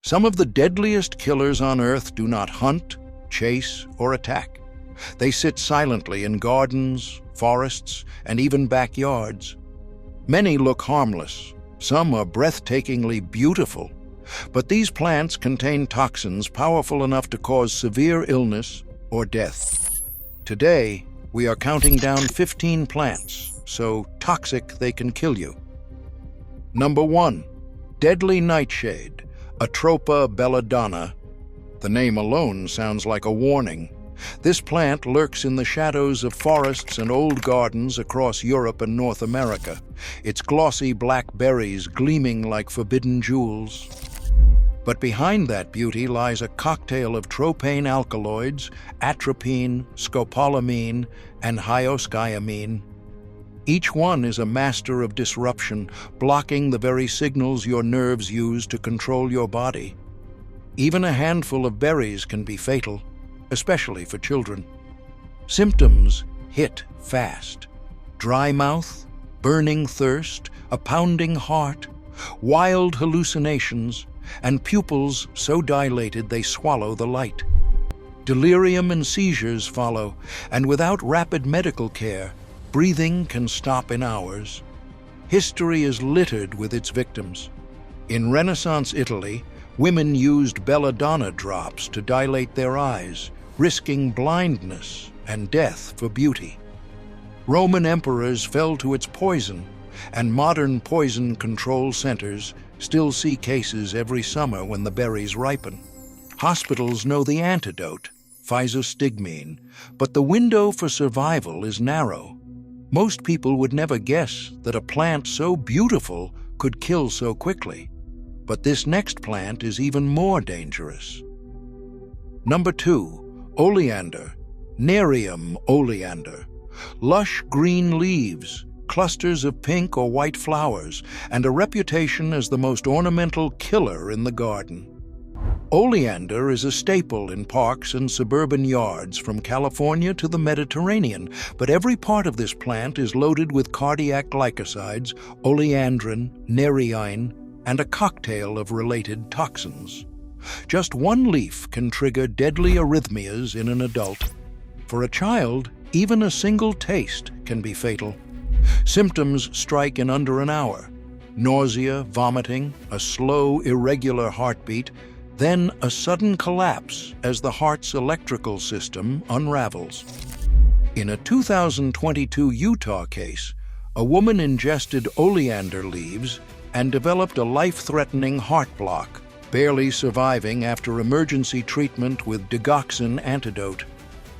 Some of the deadliest killers on Earth do not hunt, chase, or attack. They sit silently in gardens, forests, and even backyards. Many look harmless. Some are breathtakingly beautiful. But these plants contain toxins powerful enough to cause severe illness or death. Today, we are counting down 15 plants, so toxic they can kill you. Number 1. Deadly nightshade, Atropa belladonna. The name alone sounds like a warning. This plant lurks in the shadows of forests and old gardens across Europe and North America, its glossy black berries gleaming like forbidden jewels. But behind that beauty lies a cocktail of tropane alkaloids, atropine, scopolamine, and hyoscyamine. Each one is a master of disruption, blocking the very signals your nerves use to control your body. Even a handful of berries can be fatal, especially for children. Symptoms hit fast. Dry mouth, burning thirst, a pounding heart, wild hallucinations, and pupils so dilated they swallow the light. Delirium and seizures follow, and without rapid medical care, breathing can stop in hours. History is littered with its victims. In Renaissance Italy, women used belladonna drops to dilate their eyes, risking blindness and death for beauty. Roman emperors fell to its poison, and modern poison control centers still see cases every summer when the berries ripen. Hospitals know the antidote, physostigmine, but the window for survival is narrow. Most people would never guess that a plant so beautiful could kill so quickly. But this next plant is even more dangerous. Number 2. Oleander, Nerium oleander. Lush green leaves, clusters of pink or white flowers, and a reputation as the most ornamental killer in the garden. Oleander is a staple in parks and suburban yards from California to the Mediterranean, but every part of this plant is loaded with cardiac glycosides, oleandrin, nerine, and a cocktail of related toxins. Just one leaf can trigger deadly arrhythmias in an adult. For a child, even a single taste can be fatal. Symptoms strike in under an hour: nausea, vomiting, a slow, irregular heartbeat, then a sudden collapse as the heart's electrical system unravels. In a 2022 Utah case, a woman ingested oleander leaves and developed a life-threatening heart block, barely surviving after emergency treatment with digoxin antidote.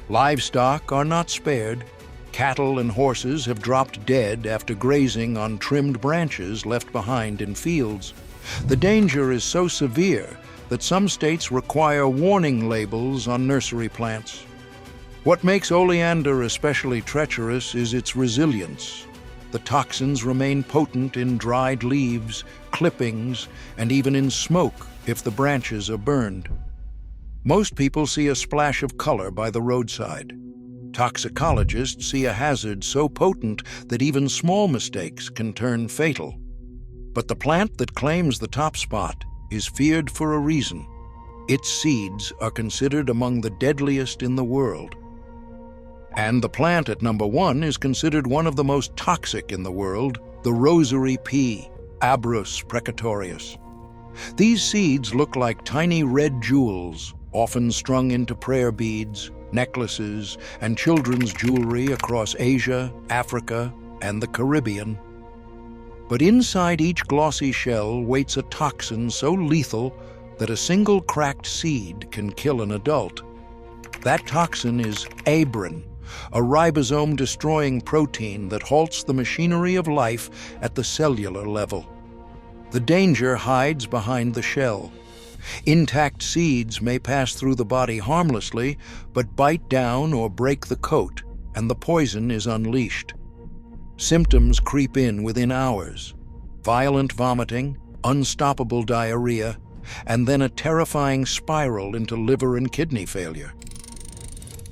Livestock are not spared. Cattle and horses have dropped dead after grazing on trimmed branches left behind in fields. The danger is so severe that some states require warning labels on nursery plants. What makes oleander especially treacherous is its resilience. The toxins remain potent in dried leaves, clippings, and even in smoke if the branches are burned. Most people see a splash of color by the roadside. Toxicologists see a hazard so potent that even small mistakes can turn fatal. But the plant that claims the top spot is feared for a reason. Its seeds are considered among the deadliest in the world. And the plant at number 1 is considered one of the most toxic in the world, the rosary pea, Abrus precatorius. These seeds look like tiny red jewels, often strung into prayer beads, necklaces, and children's jewelry across Asia, Africa, and the Caribbean. But inside each glossy shell waits a toxin so lethal that a single cracked seed can kill an adult. That toxin is abrin, a ribosome-destroying protein that halts the machinery of life at the cellular level. The danger hides behind the shell. Intact seeds may pass through the body harmlessly, but bite down or break the coat, and the poison is unleashed. Symptoms creep in within hours: violent vomiting, unstoppable diarrhea, and then a terrifying spiral into liver and kidney failure.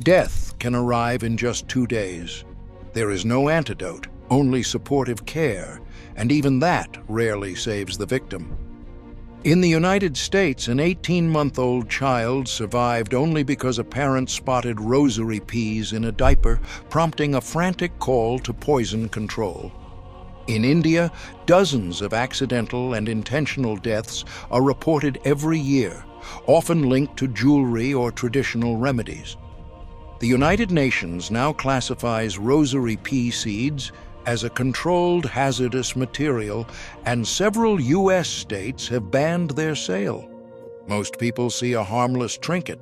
Death can arrive in just 2 days. There is no antidote, only supportive care, and even that rarely saves the victim. In the United States, an 18-month-old child survived only because a parent spotted rosary peas in a diaper, prompting a frantic call to poison control. In India, dozens of accidental and intentional deaths are reported every year, often linked to jewelry or traditional remedies. The United Nations now classifies rosary pea seeds as a controlled hazardous material, and several U.S. states have banned their sale. Most people see a harmless trinket.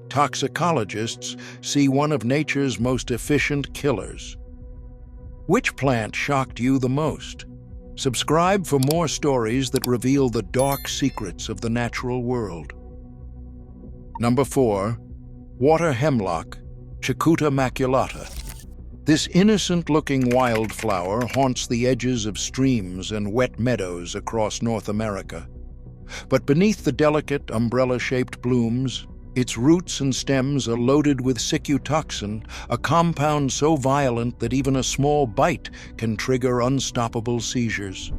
Toxicologists see one of nature's most efficient killers. Which plant shocked you the most? Subscribe for more stories that reveal the dark secrets of the natural world. Number 4. Water hemlock, Cicuta maculata. This innocent-looking wildflower haunts the edges of streams and wet meadows across North America. But beneath the delicate, umbrella-shaped blooms, its roots and stems are loaded with toxin, a compound so violent that even a small bite can trigger unstoppable seizures.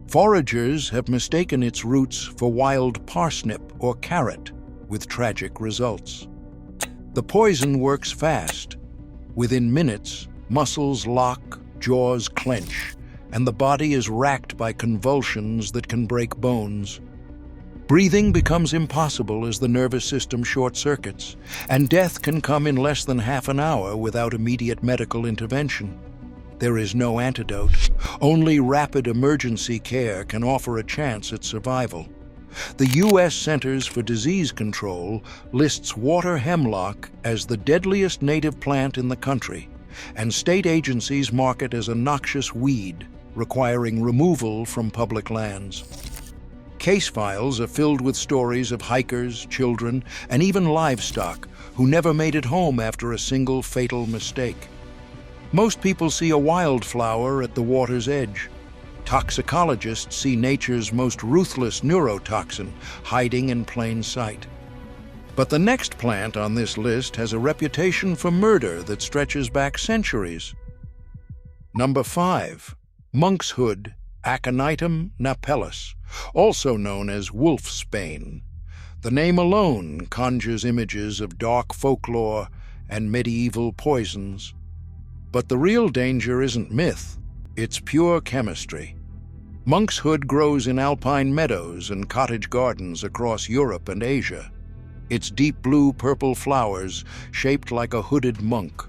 Foragers have mistaken its roots for wild parsnip or carrot, with tragic results. The poison works fast. Within minutes, muscles lock, jaws clench, and the body is racked by convulsions that can break bones. Breathing becomes impossible as the nervous system short-circuits, and death can come in less than half an hour without immediate medical intervention. There is no antidote. Only rapid emergency care can offer a chance at survival. The U.S. Centers for Disease Control lists water hemlock as the deadliest native plant in the country, and state agencies mark it as a noxious weed, requiring removal from public lands. Case files are filled with stories of hikers, children, and even livestock who never made it home after a single fatal mistake. Most people see a wildflower at the water's edge. Toxicologists see nature's most ruthless neurotoxin hiding in plain sight. But the next plant on this list has a reputation for murder that stretches back centuries. Number 5. Monkshood, Aconitum napellus, also known as wolfsbane. The name alone conjures images of dark folklore and medieval poisons. But the real danger isn't myth. It's pure chemistry. Monkshood grows in alpine meadows and cottage gardens across Europe and Asia. Its deep blue-purple flowers, shaped like a hooded monk.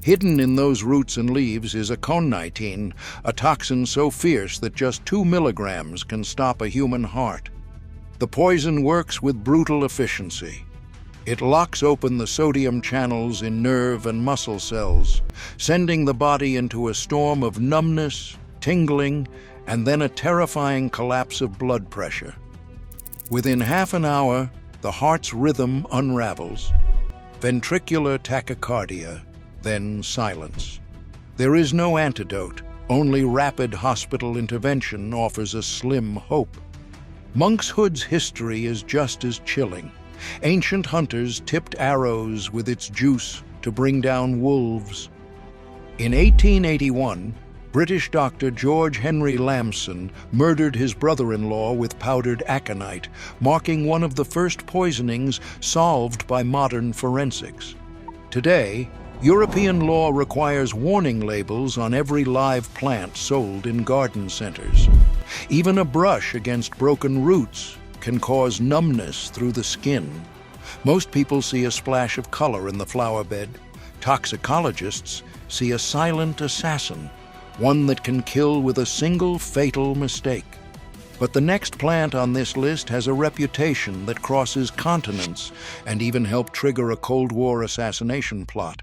Hidden in those roots and leaves is aconitin, a toxin so fierce that just 2 milligrams can stop a human heart. The poison works with brutal efficiency. It locks open the sodium channels in nerve and muscle cells, sending the body into a storm of numbness, tingling, and then a terrifying collapse of blood pressure. Within half an hour, the heart's rhythm unravels. Ventricular tachycardia, then silence. There is no antidote. Only rapid hospital intervention offers a slim hope. Monkshood's history is just as chilling. Ancient hunters tipped arrows with its juice to bring down wolves. In 1881, British doctor George Henry Lamson murdered his brother-in-law with powdered aconite, marking one of the first poisonings solved by modern forensics. Today, European law requires warning labels on every live plant sold in garden centers. Even a brush against broken roots can cause numbness through the skin. Most people see a splash of color in the flower bed. Toxicologists see a silent assassin, one that can kill with a single fatal mistake. But the next plant on this list has a reputation that crosses continents and even helped trigger a Cold War assassination plot.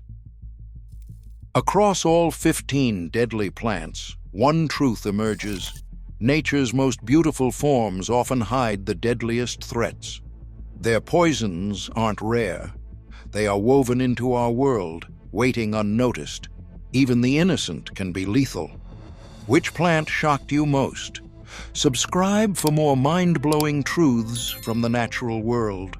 Across all 15 deadly plants, one truth emerges. Nature's most beautiful forms often hide the deadliest threats. Their poisons aren't rare. They are woven into our world, waiting unnoticed. Even the innocent can be lethal. Which plant shocked you most? Subscribe for more mind-blowing truths from the natural world.